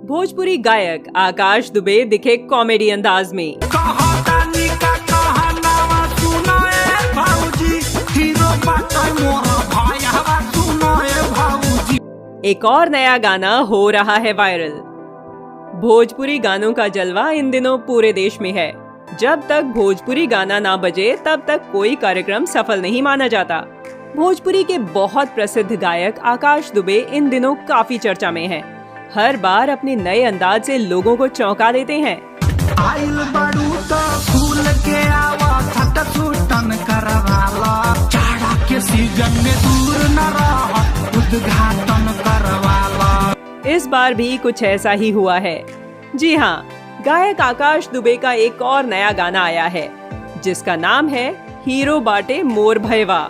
भोजपुरी गायक आकाश दुबे दिखे कॉमेडी अंदाज में। एक और नया गाना हो रहा है वायरल। भोजपुरी गानों का जलवा इन दिनों पूरे देश में है। जब तक भोजपुरी गाना ना बजे तब तक कोई कार्यक्रम सफल नहीं माना जाता। भोजपुरी के बहुत प्रसिद्ध गायक आकाश दुबे इन दिनों काफी चर्चा में हैं। हर बार अपने नए अंदाज से लोगों को चौंका देते हैं। इस बार भी कुछ ऐसा ही हुआ है। जी हाँ, गायक आकाश दुबे का एक और नया गाना आया है जिसका नाम है हीरो बाटे मोर भयवा।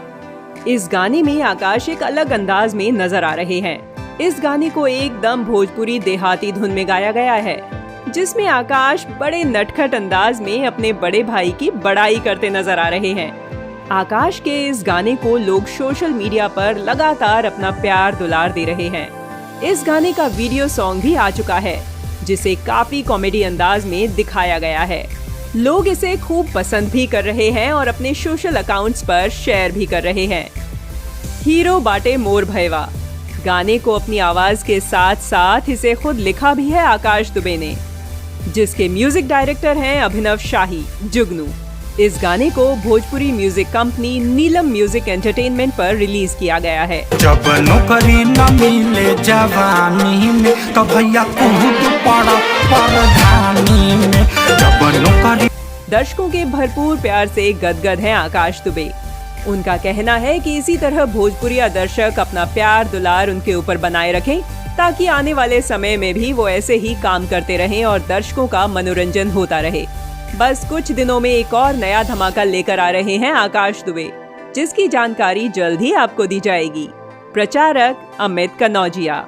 इस गाने में आकाश एक अलग अंदाज में नजर आ रहे हैं। इस गाने को एकदम भोजपुरी देहाती धुन में गाया गया है, जिसमें आकाश बड़े नटखट अंदाज में अपने बड़े भाई की बड़ाई करते नजर आ रहे हैं। आकाश के इस गाने को लोग सोशल मीडिया पर लगातार अपना प्यार दुलार दे रहे हैं। इस गाने का वीडियो सॉन्ग भी आ चुका है, जिसे काफी कॉमेडी अंदाज में दिखाया गया है। लोग इसे खूब पसंद भी कर रहे हैं और अपने सोशल अकाउंट्स पर शेयर भी कर रहे हैं। हीरो बाटे मोर भयवा गाने को अपनी आवाज के साथ साथ इसे खुद लिखा भी है आकाश दुबे ने, जिसके म्यूजिक डायरेक्टर हैं अभिनव शाही जुगनू। इस गाने को भोजपुरी म्यूजिक कंपनी नीलम म्यूजिक एंटरटेनमेंट पर रिलीज किया गया है। जब नौकरी न मिले जवानी में तो भैया परधानी में, जब नौकरी। दर्शकों के भरपूर प्यार से गदगद हैं आकाश दुबे। उनका कहना है कि इसी तरह भोजपुरिया दर्शक अपना प्यार दुलार उनके ऊपर बनाए रखें, ताकि आने वाले समय में भी वो ऐसे ही काम करते रहें और दर्शकों का मनोरंजन होता रहे। बस कुछ दिनों में एक और नया धमाका लेकर आ रहे हैं आकाश दुबे, जिसकी जानकारी जल्द ही आपको दी जाएगी। प्रचारक अमित कनौजिया।